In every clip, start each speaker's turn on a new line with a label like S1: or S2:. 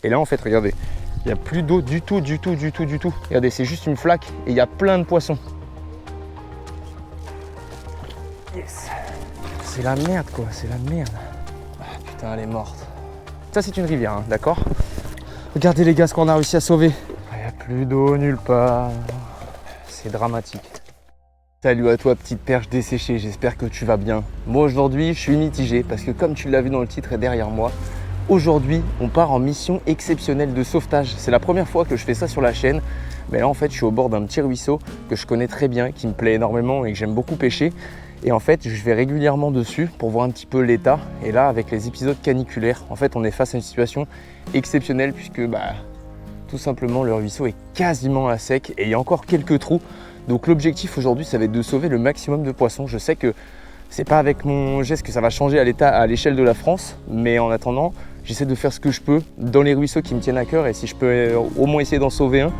S1: Et là en fait regardez, il n'y a plus d'eau du tout. Regardez, c'est juste une flaque et il y a plein de poissons. Yes. C'est la merde quoi, c'est la merde. Ah, putain, elle est morte. Ça c'est une rivière, hein, d'accord? Regardez les gars ce qu'on a réussi à sauver. Il n'y a plus d'eau nulle part. C'est dramatique. Salut à toi petite perche desséchée, j'espère que tu vas bien. Moi aujourd'hui je suis mitigé parce que comme tu l'as vu dans le titre et derrière moi, aujourd'hui on part en mission exceptionnelle de sauvetage. C'est la première fois que je fais ça sur la chaîne, mais là en fait je suis au bord d'un petit ruisseau que je connais très bien, qui me plaît énormément et que j'aime beaucoup pêcher. Et en fait je vais régulièrement dessus pour voir un petit peu l'état. Et là avec les épisodes caniculaires, en fait on est face à une situation exceptionnelle puisque tout simplement le ruisseau est quasiment à sec et il y a encore quelques trous. Donc l'objectif aujourd'hui, ça va être de sauver le maximum de poissons. Je sais que c'est pas avec mon geste que ça va changer à l'échelle de la France, mais en attendant, j'essaie de faire ce que je peux dans les ruisseaux qui me tiennent à cœur et si je peux au moins essayer d'en sauver un,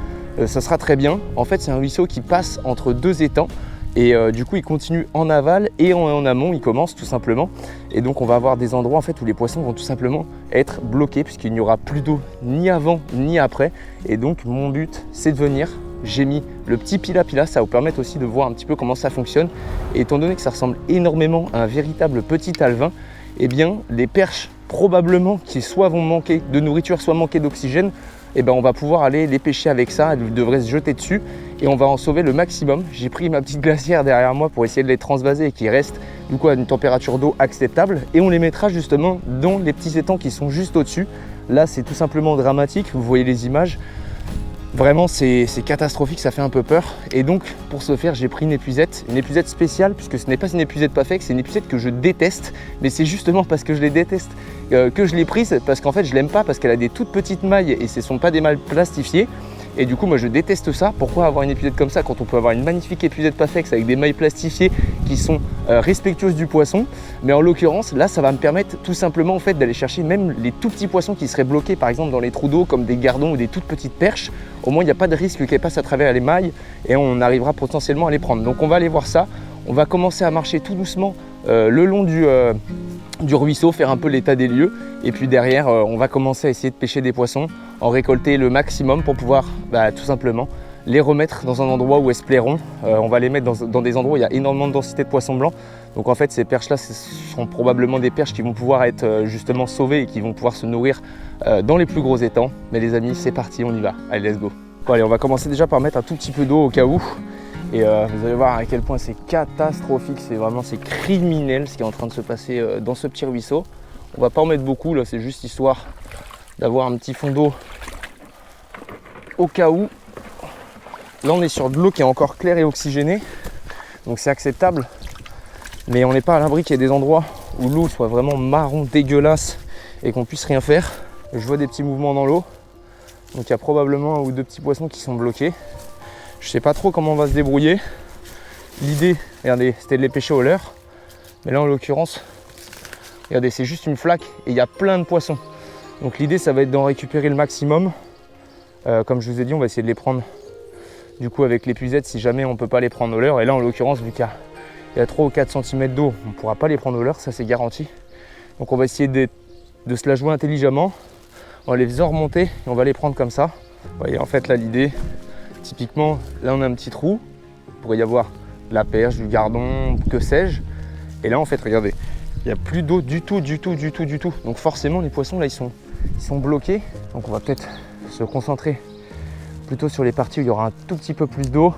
S1: ça sera très bien. En fait, c'est un ruisseau qui passe entre deux étangs et du coup, il continue en aval et en amont, il commence tout simplement. Et donc, on va avoir des endroits en fait où les poissons vont tout simplement être bloqués puisqu'il n'y aura plus d'eau ni avant ni après. Et donc, mon but, c'est de venir. J'ai mis le petit pila, ça va vous permettre aussi de voir un petit peu comment ça fonctionne. Et étant donné que ça ressemble énormément à un véritable petit alevin, eh bien les perches probablement qui soit vont manquer de nourriture, soit manquer d'oxygène, eh ben on va pouvoir aller les pêcher avec ça, elles devraient se jeter dessus et on va en sauver le maximum. J'ai pris ma petite glacière derrière moi pour essayer de les transvaser et qu'ils restent du coup à une température d'eau acceptable et on les mettra justement dans les petits étangs qui sont juste au-dessus. Là c'est tout simplement dramatique, vous voyez les images. Vraiment c'est catastrophique, ça fait un peu peur et donc pour ce faire j'ai pris une épuisette spéciale puisque ce n'est pas une épuisette pas faite, c'est une épuisette que je déteste, mais c'est justement parce que je les déteste que je l'ai prise, parce qu'en fait je l'aime pas parce qu'elle a des toutes petites mailles et ce ne sont pas des mailles plastifiées et du coup moi je déteste ça. Pourquoi avoir une épuisette comme ça quand on peut avoir une magnifique épuisette Pafex avec des mailles plastifiées qui sont respectueuses du poisson? Mais en l'occurrence là ça va me permettre tout simplement en fait d'aller chercher même les tout petits poissons qui seraient bloqués par exemple dans les trous d'eau comme des gardons ou des toutes petites perches. Au moins il n'y a pas de risque qu'elles passent à travers les mailles et on arrivera potentiellement à les prendre. Donc on va aller voir ça, on va commencer à marcher tout doucement le long du ruisseau, faire un peu l'état des lieux et puis derrière on va commencer à essayer de pêcher des poissons, en récolter le maximum pour pouvoir tout simplement les remettre dans un endroit où elles se plairont. On va les mettre dans des endroits où il y a énormément de densité de poissons blancs. Donc en fait ces perches là ce seront probablement des perches qui vont pouvoir être justement sauvées et qui vont pouvoir se nourrir dans les plus gros étangs. Mais les amis c'est parti, on y va, allez let's go. Bon, allez, on va commencer déjà par mettre un tout petit peu d'eau au cas où. Et vous allez voir à quel point c'est catastrophique, c'est criminel ce qui est en train de se passer dans ce petit ruisseau. On va pas en mettre beaucoup là, c'est juste histoire d'avoir un petit fond d'eau au cas où. Là on est sur de l'eau qui est encore claire et oxygénée, donc c'est acceptable. Mais on n'est pas à l'abri qu'il y ait des endroits où l'eau soit vraiment marron, dégueulasse et qu'on puisse rien faire. Je vois des petits mouvements dans l'eau, donc il y a probablement un ou deux petits poissons qui sont bloqués. Je sais pas trop comment on va se débrouiller. L'idée, regardez, c'était de les pêcher au leurre. Mais là en l'occurrence, regardez, c'est juste une flaque et il y a plein de poissons. Donc l'idée ça va être d'en récupérer le maximum. Comme je vous ai dit, on va essayer de les prendre du coup avec l'épuisette si jamais on ne peut pas les prendre au leurre. Et là en l'occurrence, vu qu'il y a 3 ou 4 cm d'eau, on ne pourra pas les prendre au leurre, ça c'est garanti. Donc on va essayer de se la jouer intelligemment. On va les faisant remonter et on va les prendre comme ça. Vous voyez en fait là l'idée, typiquement là on a un petit trou, il pourrait y avoir de la perche, du gardon, que sais-je. Et là en fait regardez, il n'y a plus d'eau du tout. Donc forcément les poissons là ils sont bloqués. Donc on va peut-être se concentrer plutôt sur les parties où il y aura un tout petit peu plus d'eau.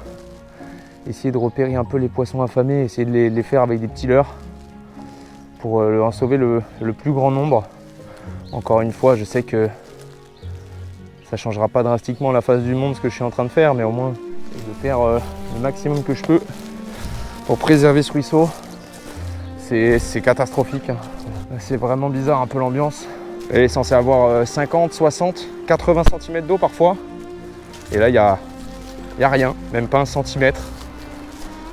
S1: Essayer de repérer un peu les poissons affamés, essayer de les faire avec des petits leurres pour en sauver le plus grand nombre. Encore une fois, je sais que ça ne changera pas drastiquement la face du monde ce que je suis en train de faire, mais au moins je vais faire le maximum que je peux pour préserver ce ruisseau. C'est catastrophique, hein. C'est vraiment bizarre un peu l'ambiance. Elle est censée avoir 50, 60, 80 cm d'eau parfois. Et là il y a rien, même pas 1 cm.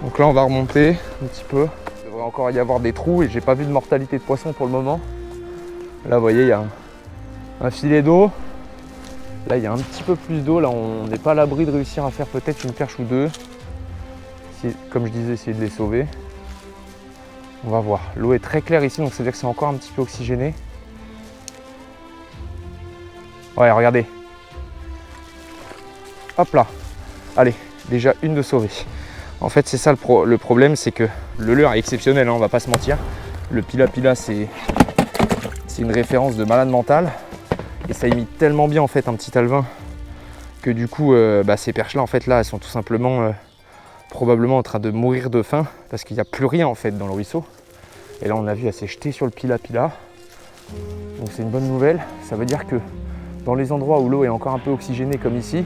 S1: Donc là on va remonter un petit peu. Il devrait encore y avoir des trous et j'ai pas vu de mortalité de poisson pour le moment. Là vous voyez il y a un filet d'eau. Là il y a un petit peu plus d'eau, là on n'est pas à l'abri de réussir à faire peut-être une perche ou deux. Comme je disais, essayer de les sauver. On va voir. L'eau est très claire ici, donc c'est-à-dire que c'est encore un petit peu oxygéné. Ouais, regardez. Hop là. Allez, déjà une de sauvée. En fait, c'est ça le problème, c'est que le leurre est exceptionnel, hein, on va pas se mentir. Le pila-pila, c'est une référence de malade mental. Et ça imite tellement bien en fait un petit alevin que du coup, ces perches-là, en fait, là, elles sont tout simplement probablement en train de mourir de faim parce qu'il n'y a plus rien en fait dans le ruisseau. Et là, on a vu, elle s'est jetée sur le pila-pila. Donc c'est une bonne nouvelle. Ça veut dire que dans les endroits où l'eau est encore un peu oxygénée comme ici,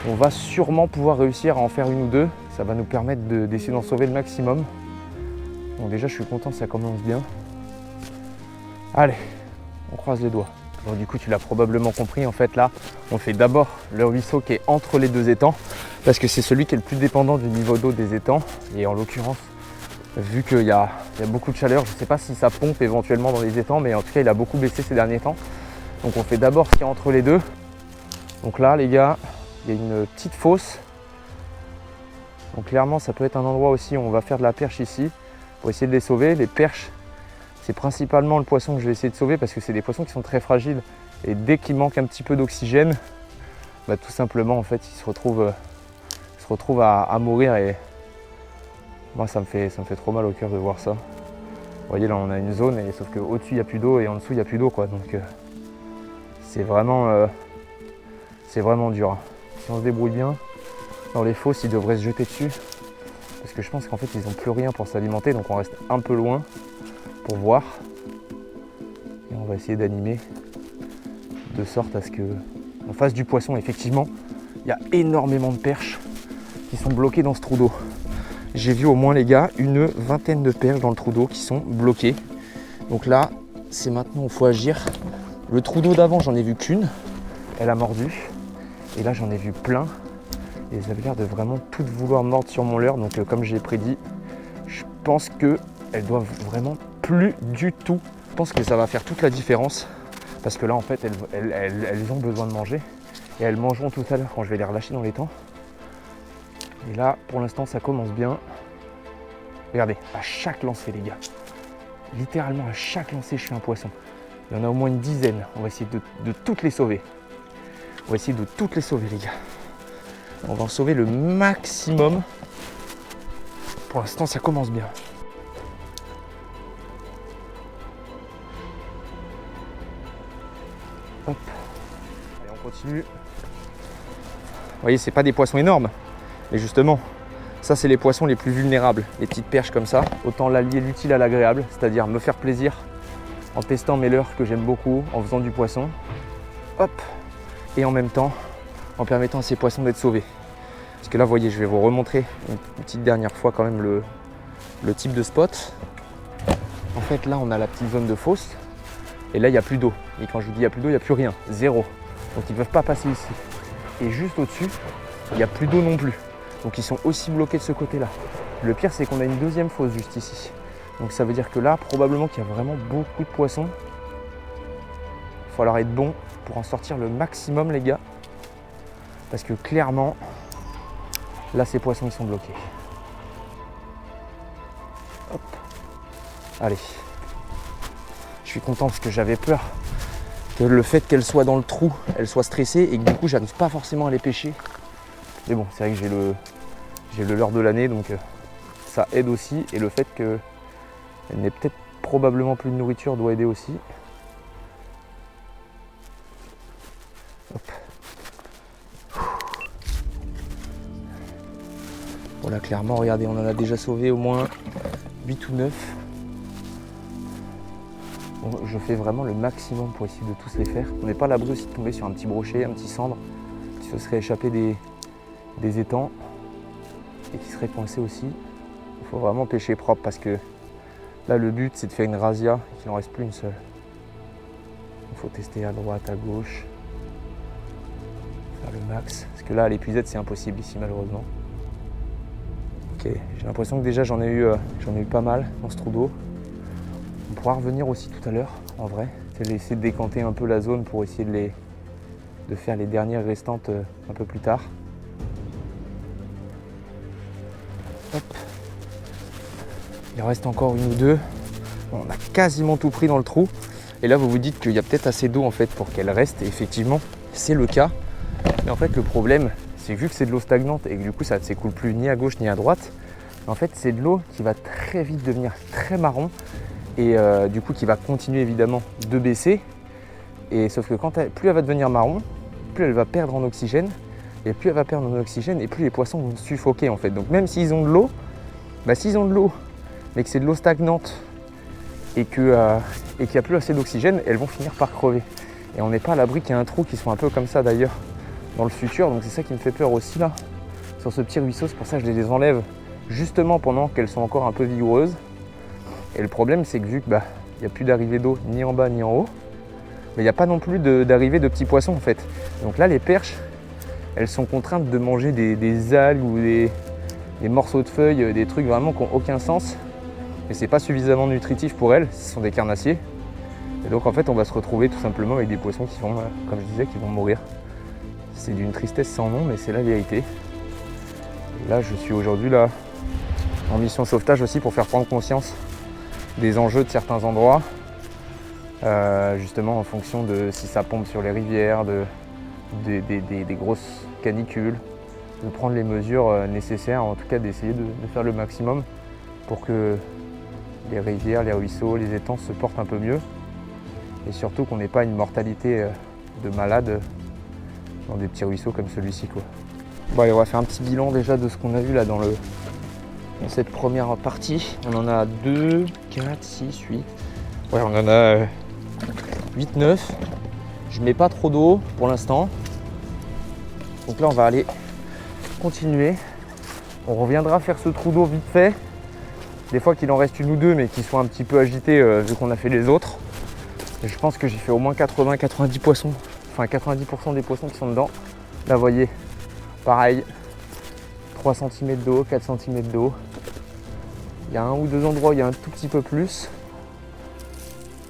S1: on va sûrement pouvoir réussir à en faire une ou deux. Ça va nous permettre d'essayer d'en sauver le maximum. Donc déjà, je suis content, ça commence bien. Allez, on croise les doigts. Donc du coup, tu l'as probablement compris, en fait là, on fait d'abord le ruisseau qui est entre les deux étangs parce que c'est celui qui est le plus dépendant du niveau d'eau des étangs. Et en l'occurrence, vu qu'il y a beaucoup de chaleur, je ne sais pas si ça pompe éventuellement dans les étangs, mais en tout cas, il a beaucoup baissé ces derniers temps. Donc on fait d'abord ce qui est entre les deux. Donc là, les gars, il y a une petite fosse. Donc clairement, ça peut être un endroit aussi où on va faire de la perche ici pour essayer de les sauver. Les perches, c'est principalement le poisson que je vais essayer de sauver parce que c'est des poissons qui sont très fragiles et dès qu'il manque un petit peu d'oxygène, tout simplement en fait ils se retrouvent à mourir et moi ça me fait trop mal au cœur de voir ça. Vous voyez là on a une zone et sauf qu'au dessus il n'y a plus d'eau et en dessous il n'y a plus d'eau quoi, donc c'est vraiment dur. Si on se débrouille bien, dans les fosses ils devraient se jeter dessus parce que je pense qu'en fait ils n'ont plus rien pour s'alimenter donc on reste un peu loin pour voir et on va essayer d'animer de sorte à ce que on fasse du poisson. Effectivement, il y a énormément de perches qui sont bloquées dans ce trou d'eau. J'ai vu au moins les gars une vingtaine de perches dans le trou d'eau qui sont bloquées. Donc là, c'est maintenant où il faut agir. Le trou d'eau d'avant, j'en ai vu qu'une, elle a mordu. Et là, j'en ai vu plein. Et elles avaient l'air de vraiment toutes vouloir mordre sur mon leurre. Donc comme j'ai prédit, je pense qu'elles doivent vraiment plus du tout. Je pense que ça va faire toute la différence parce que là en fait elles ont besoin de manger et elles mangeront tout à l'heure quand je vais les relâcher dans les temps. Et là pour l'instant ça commence bien. Regardez, à chaque lancer les gars, littéralement à chaque lancer je fais un poisson. Il y en a au moins une dizaine, on va essayer de toutes les sauver. On va essayer de toutes les sauver les gars. On va en sauver le maximum. Pour l'instant ça commence bien. Hop. Allez, on continue. Vous voyez, c'est pas des poissons énormes, mais justement, ça c'est les poissons les plus vulnérables. Les petites perches comme ça, autant l'allier l'utile à l'agréable, c'est-à-dire me faire plaisir en testant mes leurres que j'aime beaucoup, en faisant du poisson. Hop. Et en même temps, en permettant à ces poissons d'être sauvés. Parce que là, vous voyez, je vais vous remontrer une petite dernière fois quand même le type de spot. En fait, là, on a la petite zone de fosse. Et là, il n'y a plus d'eau. Et quand je vous dis il n'y a plus d'eau, il n'y a plus rien. Zéro. Donc, ils ne peuvent pas passer ici. Et juste au-dessus, il n'y a plus d'eau non plus. Donc, ils sont aussi bloqués de ce côté-là. Le pire, c'est qu'on a une deuxième fosse juste ici. Donc, ça veut dire que là, probablement qu'il y a vraiment beaucoup de poissons. Il va falloir être bon pour en sortir le maximum, les gars. Parce que clairement, là, ces poissons, ils sont bloqués. Hop. Allez. Je suis content parce que j'avais peur que le fait qu'elle soit dans le trou, elle soit stressée et que du coup j'arrive pas forcément à les pêcher. Mais bon, c'est vrai que j'ai le leurre de l'année donc ça aide aussi et le fait qu'elle n'ait peut-être probablement plus de nourriture doit aider aussi. Hop. Bon là clairement, regardez, on en a déjà sauvé au moins 8 ou 9. Bon, je fais vraiment le maximum pour essayer de tous les faire. On n'est pas à l'abri aussi de tomber sur un petit brochet, un petit cendre qui se serait échappé des étangs et qui serait coincé aussi. Il faut vraiment pêcher propre parce que là le but c'est de faire une razzia et qu'il n'en reste plus une seule. Il faut tester à droite, à gauche, faire le max. Parce que là à l'épuisette c'est impossible ici malheureusement. Ok, j'ai l'impression que déjà j'en ai eu pas mal dans ce trou d'eau. On pourra revenir aussi tout à l'heure, en vrai. C'est essayer de décanter un peu la zone pour essayer de faire les dernières restantes un peu plus tard. Hop. Il en reste encore une ou deux. Bon, on a quasiment tout pris dans le trou. Et là vous vous dites qu'il y a peut-être assez d'eau en fait pour qu'elle reste, et effectivement c'est le cas. Mais en fait le problème c'est que vu que c'est de l'eau stagnante et que du coup ça ne s'écoule plus ni à gauche ni à droite, en fait c'est de l'eau qui va très vite devenir très marron et du coup qui va continuer évidemment de baisser. Et sauf que plus elle va devenir marron, plus elle va perdre en oxygène, et plus elle va perdre en oxygène et plus les poissons vont suffoquer en fait. Donc même s'ils ont de l'eau, s'ils ont de l'eau mais que c'est de l'eau stagnante et qu'il n'y a plus assez d'oxygène, elles vont finir par crever. Et on n'est pas à l'abri qu'il y ait un trou qui soit un peu comme ça d'ailleurs dans le futur. Donc c'est ça qui me fait peur aussi là, sur ce petit ruisseau. C'est pour ça que je les enlève justement pendant qu'elles sont encore un peu vigoureuses. Et le problème c'est que vu qu'il n'y a plus d'arrivée d'eau ni en bas ni en haut, mais il n'y a pas non plus d'arrivée de petits poissons en fait. Donc là les perches, elles sont contraintes de manger des algues ou des morceaux de feuilles, des trucs vraiment qui n'ont aucun sens. Et c'est pas suffisamment nutritif pour elles, ce sont des carnassiers. Et donc en fait on va se retrouver tout simplement avec des poissons qui vont, comme je disais, qui vont mourir. C'est d'une tristesse sans nom, mais c'est la vérité. Et là je suis aujourd'hui là en mission sauvetage aussi pour faire prendre conscience des enjeux de certains endroits. Justement en fonction de si ça pompe sur les rivières, des grosses canicules, de prendre les mesures nécessaires, en tout cas d'essayer de faire le maximum pour que les rivières, les ruisseaux, les étangs se portent un peu mieux et surtout qu'on n'ait pas une mortalité de malades dans des petits ruisseaux comme celui-ci quoi. Bon allez, on va faire un petit bilan déjà de ce qu'on a vu là dans cette première partie. On en a 2, 4, 6, 8. Ouais, on en a 8, 9. Je mets pas trop d'eau pour l'instant. Donc là on va aller continuer. On reviendra faire ce trou d'eau vite fait. Des fois qu'il en reste une ou deux mais qui sont un petit peu agités vu qu'on a fait les autres. Et je pense que j'ai fait au moins 80-90 poissons. Enfin 90% des poissons qui sont dedans. Là vous voyez, pareil, 3 cm d'eau, 4 cm d'eau. Il y a un ou deux endroits où il y a un tout petit peu plus.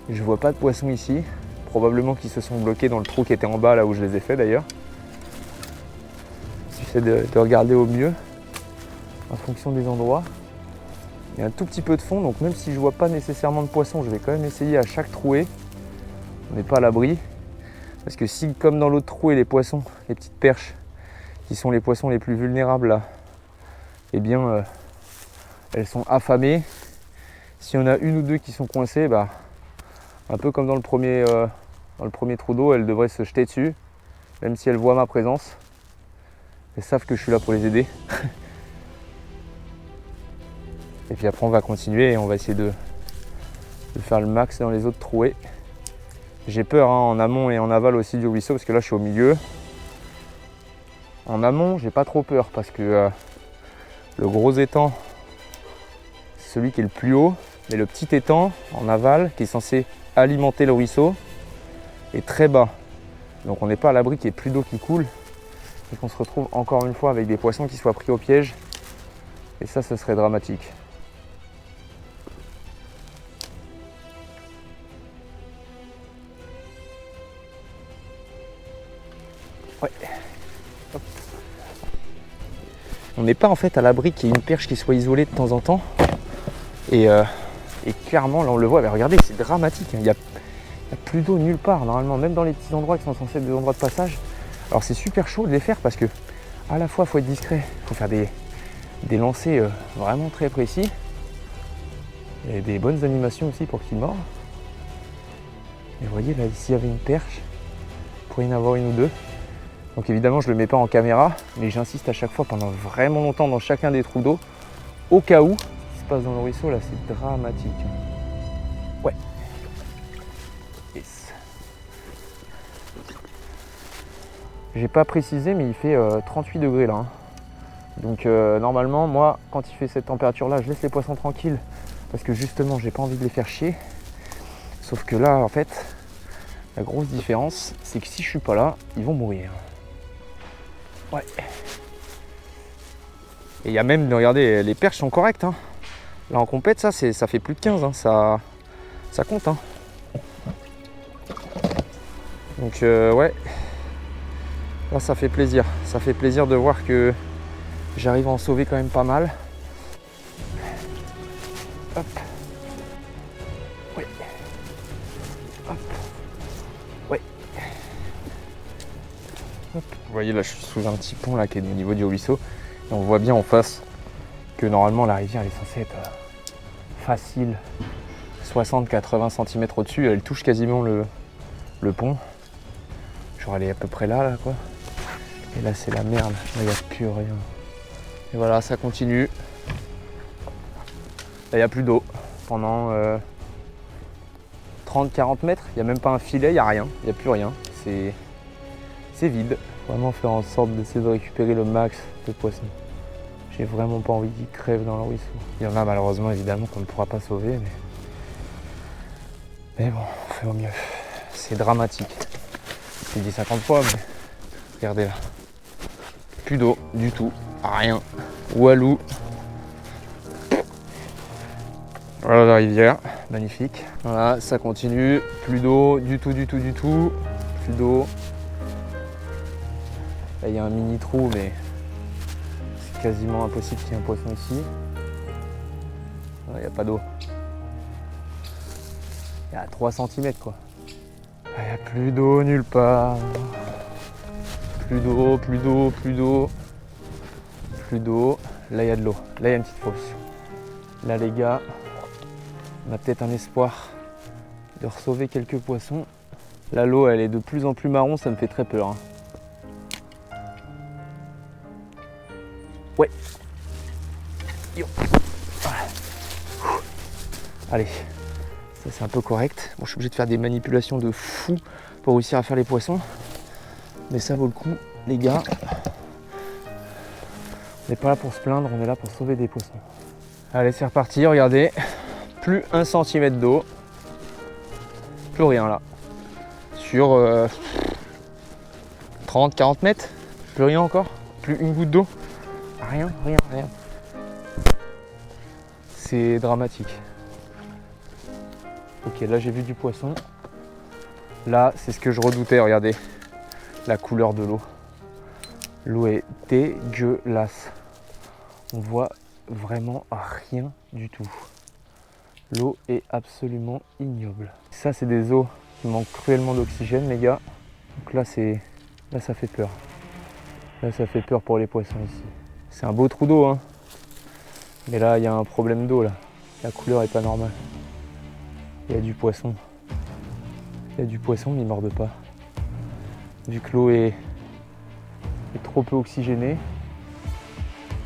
S1: Je vois pas de poissons ici. Probablement qu'ils se sont bloqués dans le trou qui était en bas là où je les ai fait d'ailleurs. J'essaie de regarder au mieux en fonction des endroits. Il y a un tout petit peu de fond, donc même si je vois pas nécessairement de poissons, je vais quand même essayer à chaque trouée. On n'est pas à l'abri. Parce que si, comme dans l'autre trouée, les poissons, les petites perches, qui sont les poissons les plus vulnérables là, eh bien, elles sont affamées. Si on a une ou deux qui sont coincées, un peu comme dans le premier trou d'eau, elles devraient se jeter dessus, même si elles voient ma présence. Elles savent que je suis là pour les aider. Et puis après on va continuer et on va essayer de faire le max dans les autres trouées. J'ai peur en amont et en aval aussi du ruisseau parce que là je suis au milieu. En amont j'ai pas trop peur parce que le gros étang c'est celui qui est le plus haut, mais le petit étang en aval qui est censé alimenter le ruisseau est très bas. Donc on n'est pas à l'abri qu'il y ait plus d'eau qui coule et qu'on se retrouve encore une fois avec des poissons qui soient pris au piège. Et ça, ce serait dramatique. Ouais. Hop. On n'est pas en fait à l'abri qu'il y ait une perche qui soit isolée de temps en temps. Et clairement, là on le voit, regardez, c'est dramatique. Il n'y a plus d'eau nulle part, normalement, même dans les petits endroits qui sont censés être des endroits de passage. Alors c'est super chaud de les faire parce que à la fois il faut être discret, il faut faire des lancers vraiment très précis. Et des bonnes animations aussi pour qu'ils mordent. Et vous voyez là, ici il y avait une perche, il pourrait y en avoir une ou deux. Donc évidemment je ne le mets pas en caméra, mais j'insiste à chaque fois pendant vraiment longtemps dans chacun des trous d'eau, au cas où. Ce qui se passe dans le ruisseau là, c'est dramatique. Ouais. Yes. J'ai pas précisé, mais il fait 38 degrés là. Donc normalement, moi, quand il fait cette température là, je laisse les poissons tranquilles parce que justement, j'ai pas envie de les faire chier. Sauf que là, en fait, la grosse différence, c'est que si je suis pas là, ils vont mourir. Ouais. Et il y a même, regardez, les perches sont correctes. Hein. Là en compète, ça fait plus de 15, hein. Ça compte. Hein. Donc ouais. Là ça fait plaisir. Ça fait plaisir de voir que j'arrive à en sauver quand même pas mal. Hop. Oui. Hop. Hop. Vous voyez là je suis sous un petit pont là qui est au niveau du ruisseau. Et on voit bien en face que normalement la rivière elle est censée être facile 60-80 cm au-dessus. Elle touche quasiment le pont. Genre elle est à peu près là quoi. Et là c'est la merde, là il n'y a plus rien. Et voilà, ça continue. Là il n'y a plus d'eau pendant 30-40 mètres. Il n'y a même pas un filet, il n'y a rien, il n'y a plus rien. C'est vide. Vraiment faire en sorte d'essayer de récupérer le max de poissons. J'ai vraiment pas envie qu'ils crèvent dans le ruisseau. Il y en a malheureusement évidemment qu'on ne pourra pas sauver. Mais bon, on fait au mieux. C'est dramatique. J'ai dit 50 fois mais regardez là. Plus d'eau du tout, rien. Walou. Voilà la rivière, magnifique. Voilà, ça continue. Plus d'eau, du tout. Plus d'eau. Là, il y a un mini trou, mais c'est quasiment impossible qu'il y ait un poisson ici. Il n'y a pas d'eau. Il y a 3 cm quoi. Il n'y a plus d'eau nulle part. Plus d'eau. Là, il y a de l'eau. Là, il y a une petite fosse. Là, les gars, on a peut-être un espoir de sauver quelques poissons. Là, l'eau, elle est de plus en plus marron, ça me fait très peur. Hein. Ouais. Yo. Voilà. Allez, ça c'est un peu correct. Bon, je suis obligé de faire des manipulations de fou pour réussir à faire les poissons. Mais ça vaut le coup, les gars. On n'est pas là pour se plaindre, on est là pour sauver des poissons. Allez, c'est reparti, regardez. Plus 1 cm d'eau. Plus rien là. Sur 30-40 mètres. Plus rien encore. Plus une goutte d'eau. Rien. C'est dramatique. Ok, là j'ai vu du poisson. Là, c'est ce que je redoutais, regardez. La couleur de l'eau. L'eau est dégueulasse. On voit vraiment rien du tout. L'eau est absolument ignoble. Ça, c'est des eaux qui manquent cruellement d'oxygène, les gars. Donc là, ça fait peur. Là, ça fait peur pour les poissons ici. C'est un beau trou d'eau, hein. Mais là, il y a un problème d'eau, là. La couleur est pas normale. Il y a du poisson. Il y a du poisson, mais ils ne mordent pas. Vu que l'eau est trop peu oxygénée,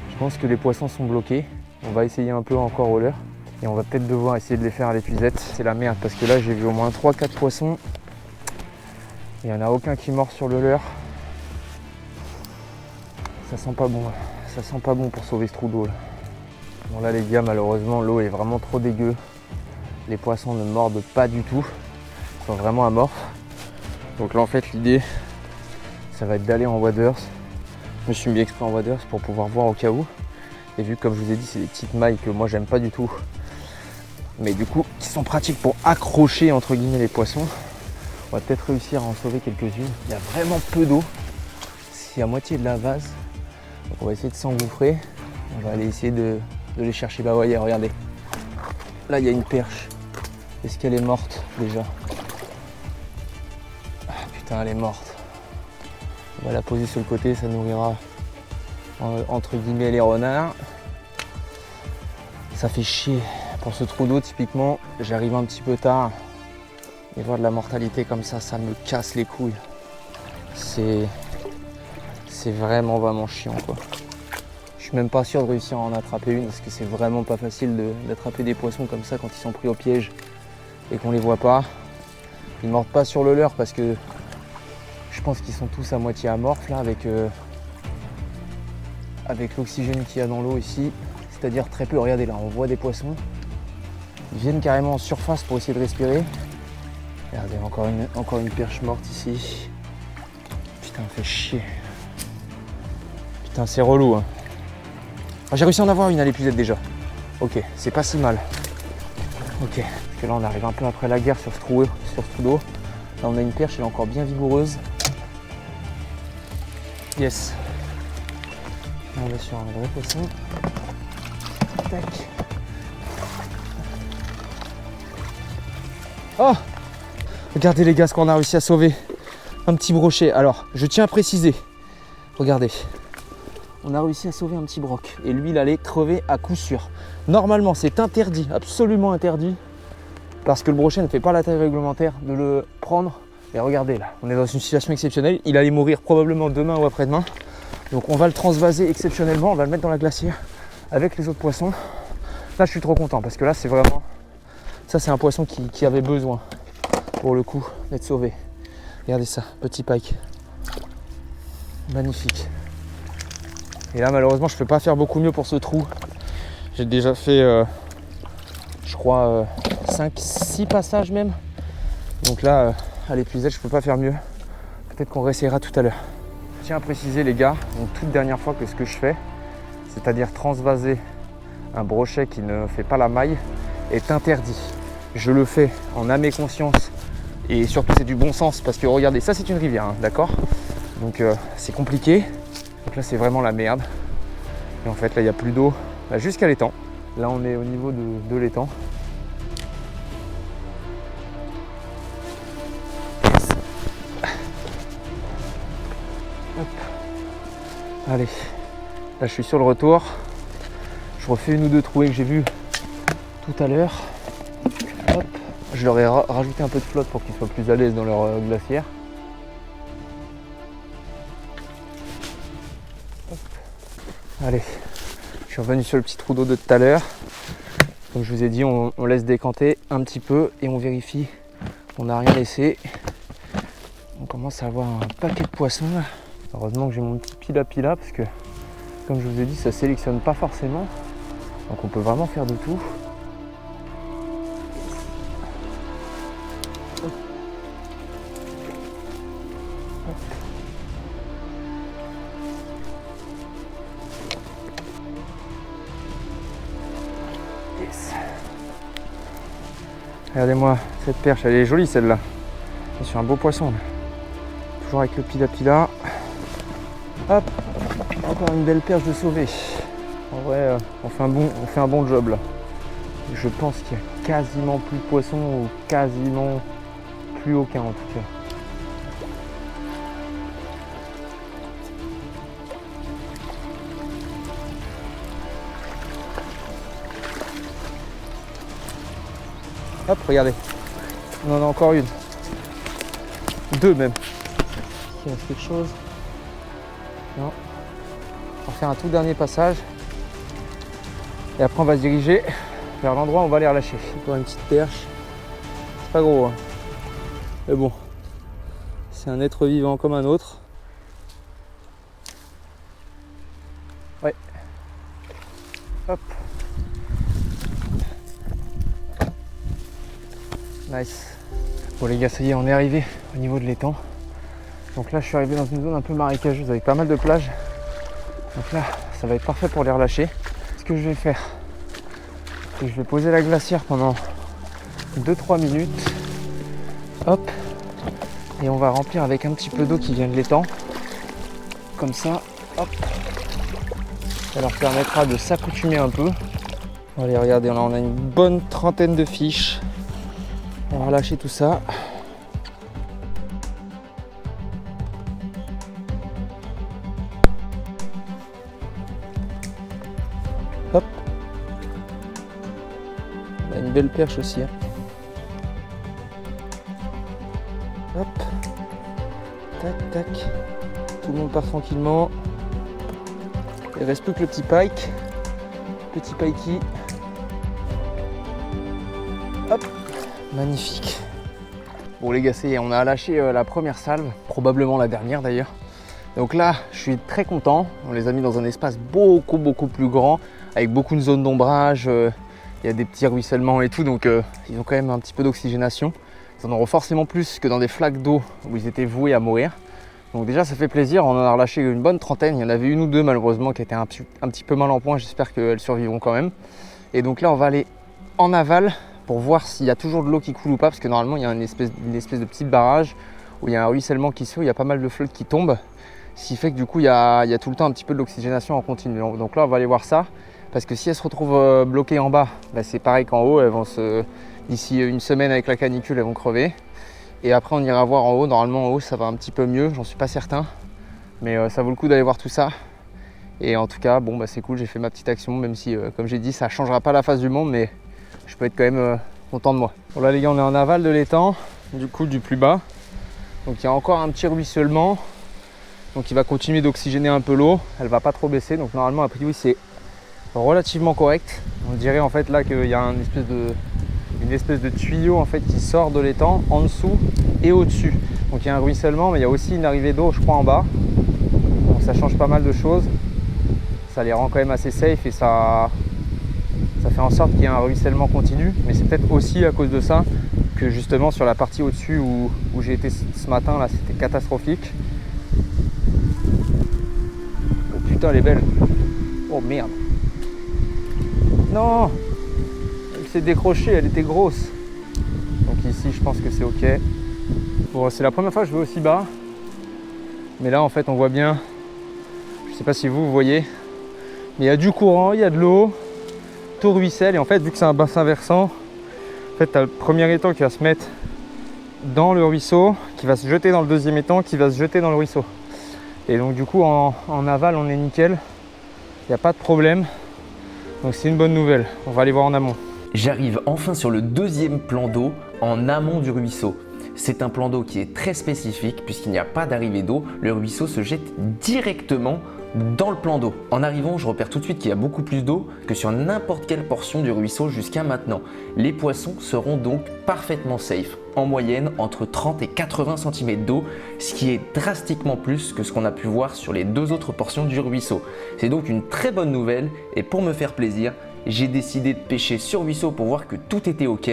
S1: je pense que les poissons sont bloqués. On va essayer un peu encore au leurre. Et on va peut-être devoir essayer de les faire à l'épuisette. C'est la merde parce que là j'ai vu au moins 3-4 poissons. Il n'y en a aucun qui mord sur le leurre. Ça sent pas bon. Ça sent pas bon pour sauver ce trou d'eau là. Bon là les gars, malheureusement l'eau est vraiment trop dégueu. Les poissons ne mordent pas du tout. Ils sont vraiment amorphes. Donc là en fait l'idée ça va être d'aller en waders. Je me suis mis exprès en waders pour pouvoir voir au cas où. Et vu que comme je vous ai dit c'est des petites mailles que moi j'aime pas du tout. Mais du coup qui sont pratiques pour accrocher entre guillemets les poissons. On va peut-être réussir à en sauver quelques-unes. Il y a vraiment peu d'eau. C'est à moitié de la vase. Donc on va essayer de s'engouffrer. On va aller essayer de les chercher. Bah voyez, regardez. Là il y a une perche. Est-ce qu'elle est morte déjà? Ah putain, elle est morte. On va la poser sur le côté, ça nourrira entre guillemets les renards. Ça fait chier. Pour ce trou d'eau typiquement, j'arrive un petit peu tard. Et voir de la mortalité comme ça me casse les couilles. C'est vraiment chiant quoi. Je suis même pas sûr de réussir à en attraper une parce que c'est vraiment pas facile d'attraper des poissons comme ça quand ils sont pris au piège et qu'on les voit pas. Ils ne mordent pas sur le leurre parce que je pense qu'ils sont tous à moitié amorphes là avec l'oxygène qu'il y a dans l'eau ici, c'est-à-dire très peu. Regardez là, on voit des poissons. Ils viennent carrément en surface pour essayer de respirer. Regardez, encore une perche morte ici. Putain, fait chier. Putain, c'est relou. Hein. Ah, j'ai réussi à en avoir une à l'épuisette déjà. Ok, c'est pas si mal. Ok, parce que là on arrive un peu après la guerre sur ce trou d'eau. Là on a une perche, elle est encore bien vigoureuse. Yes. Là on va sur un vrai poisson. Tac. Oh! Regardez les gars ce qu'on a réussi à sauver. un petit brochet. Alors, je tiens à préciser, regardez, on a réussi à sauver un petit broc et lui, il allait crever à coup sûr. Normalement, c'est interdit, absolument interdit, parce que le brochet ne fait pas la taille réglementaire de le prendre. Et regardez là, on est dans une situation exceptionnelle. Il allait mourir probablement demain ou après-demain. Donc on va le transvaser exceptionnellement, on va le mettre dans la glacière avec les autres poissons. Là, je suis trop content parce que là, c'est vraiment... Ça, c'est un poisson qui avait besoin, pour le coup, d'être sauvé. Regardez ça, petit pike. Magnifique. Et là, malheureusement, je ne peux pas faire beaucoup mieux pour ce trou. J'ai déjà fait, je crois, 5-6 passages même. Donc là, à l'épuisette, je ne peux pas faire mieux. Peut-être qu'on réessayera tout à l'heure. Je tiens à préciser, les gars, une toute dernière fois que ce que je fais, c'est-à-dire transvaser un brochet qui ne fait pas la maille, est interdit. Je le fais en âme et conscience. Et surtout, c'est du bon sens parce que regardez, ça c'est une rivière, hein, d'accord? Donc c'est compliqué. Donc là, c'est vraiment la merde. Et en fait, là, il n'y a plus d'eau jusqu'à l'étang. Là, on est au niveau de l'étang. Hop. Allez, là, je suis sur le retour. Je refais une ou deux trouées que j'ai vues tout à l'heure. Hop. Je leur ai rajouté un peu de flotte pour qu'ils soient plus à l'aise dans leur glacière. Hop. Allez, je suis revenu sur le petit trou d'eau de tout à l'heure. Comme je vous ai dit, on laisse décanter un petit peu et on vérifie. On n'a rien laissé. On commence à avoir un paquet de poissons là. Heureusement que j'ai mon petit pila parce que, comme je vous ai dit, ça sélectionne pas forcément. Donc on peut vraiment faire de tout. Yes. Regardez-moi cette perche, elle est jolie celle-là. C'est sur un beau poisson. Là. Toujours avec le pila. Hop, encore une belle perche de sauver. En vrai, on fait un bon job là. Je pense qu'il y a quasiment plus de poissons ou quasiment plus aucun en tout cas. Hop, regardez. On en a encore une. Deux même. Il reste quelque chose. Non. On va faire un tout dernier passage. Et après on va se diriger vers l'endroit où on va les relâcher. Encore une petite perche. C'est pas gros. Hein. Mais bon. C'est un être vivant comme un autre. Ouais. Hop. Nice. Bon les gars, ça y est, on est arrivé au niveau de l'étang. Donc là, je suis arrivé dans une zone un peu marécageuse avec pas mal de plages. Donc là, ça va être parfait pour les relâcher. Ce que je vais faire, c'est que je vais poser la glacière pendant 2-3 minutes. Hop. Et on va remplir avec un petit peu d'eau qui vient de l'étang. Comme ça, hop. Ça leur permettra de s'accoutumer un peu. Allez, regardez, là, on a une bonne trentaine de fiches. On va relâcher tout ça. Hop. On a une belle perche aussi. Hein. Hop. Tac, tac. Tout le monde part tranquillement. Il reste plus que le petit pike. Petit pikey. Hop. Magnifique. Bon les gars, on a lâché la première salve, probablement la dernière d'ailleurs. Donc là, je suis très content. On les a mis dans un espace beaucoup plus grand, avec beaucoup de zones d'ombrage. Il y a des petits ruissellements et tout, donc ils ont quand même un petit peu d'oxygénation. Ils en auront forcément plus que dans des flaques d'eau où ils étaient voués à mourir. Donc déjà, ça fait plaisir. On en a relâché une bonne trentaine. Il y en avait une ou deux malheureusement qui étaient un petit peu mal en point. J'espère qu'elles survivront quand même. Et donc là, on va aller en aval pour voir s'il y a toujours de l'eau qui coule ou pas, parce que normalement il y a une espèce de petit barrage où il y a un ruissellement qui se fait, où il y a pas mal de flotte qui tombe, ce qui fait que du coup il y a tout le temps un petit peu de l'oxygénation en continu. Donc là on va aller voir ça, parce que si elles se retrouvent bloquées en bas, bah, c'est pareil qu'en haut, elles vont d'ici une semaine avec la canicule, elles vont crever. Et après on ira voir en haut. Normalement en haut ça va un petit peu mieux, j'en suis pas certain. Mais ça vaut le coup d'aller voir tout ça. Et en tout cas, bon bah c'est cool, j'ai fait ma petite action, même si comme j'ai dit, ça changera pas la face du monde, mais je peux être quand même content de moi. Bon là les gars, on est en aval de l'étang, du coup du plus bas. Donc il y a encore un petit ruissellement. Donc il va continuer d'oxygéner un peu l'eau, elle va pas trop baisser. Donc normalement a priori c'est relativement correct. On dirait en fait là qu'il y a une espèce de tuyau en fait qui sort de l'étang en dessous et au-dessus. Donc il y a un ruissellement, mais il y a aussi une arrivée d'eau je crois en bas. Donc ça change pas mal de choses. Ça les rend quand même assez safe et ça fait en sorte qu'il y ait un ruissellement continu. Mais c'est peut-être aussi à cause de ça que justement sur la partie au-dessus où j'ai été ce matin là, c'était catastrophique. Oh putain, elle est belle. Oh merde. Non, elle s'est décrochée, elle était grosse. Donc ici je pense que c'est ok. Bon, c'est la première fois que je vais aussi bas. Mais là en fait on voit bien, je sais pas si vous voyez, mais il y a du courant, il y a de l'eau, tout ruisselle. Et en fait vu que c'est un bassin versant, en fait tu as le premier étang qui va se mettre dans le ruisseau, qui va se jeter dans le deuxième étang, qui va se jeter dans le ruisseau. Et donc du coup en aval on est nickel, il n'y a pas de problème. Donc c'est une bonne nouvelle, on va aller voir en amont.
S2: J'arrive enfin sur le deuxième plan d'eau en amont du ruisseau. C'est un plan d'eau qui est très spécifique puisqu'il n'y a pas d'arrivée d'eau, le ruisseau se jette directement dans le plan d'eau. En arrivant, je repère tout de suite qu'il y a beaucoup plus d'eau que sur n'importe quelle portion du ruisseau jusqu'à maintenant. Les poissons seront donc parfaitement safe, en moyenne entre 30 et 80 cm d'eau, ce qui est drastiquement plus que ce qu'on a pu voir sur les deux autres portions du ruisseau. C'est donc une très bonne nouvelle et pour me faire plaisir, j'ai décidé de pêcher sur ruisseau pour voir que tout était ok.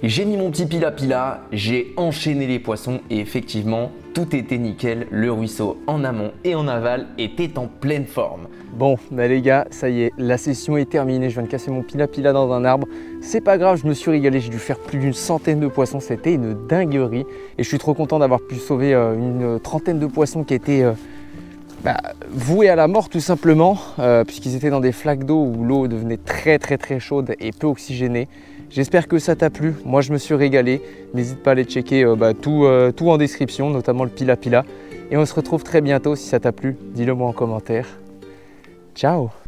S2: J'ai mis mon petit pila-pila, j'ai enchaîné les poissons et effectivement, tout était nickel. Le ruisseau en amont et en aval était en pleine forme.
S1: Bon, bah les gars, ça y est, la session est terminée. Je viens de casser mon pila-pila dans un arbre. C'est pas grave, je me suis régalé. J'ai dû faire plus d'une centaine de poissons. C'était une dinguerie. Et je suis trop content d'avoir pu sauver une trentaine de poissons qui étaient voués à la mort tout simplement, puisqu'ils étaient dans des flaques d'eau où l'eau devenait très chaude et peu oxygénée. J'espère que ça t'a plu, moi je me suis régalé. N'hésite pas à aller checker tout en description, notamment le pila-pila. Et on se retrouve très bientôt. Si ça t'a plu, dis-le moi en commentaire. Ciao!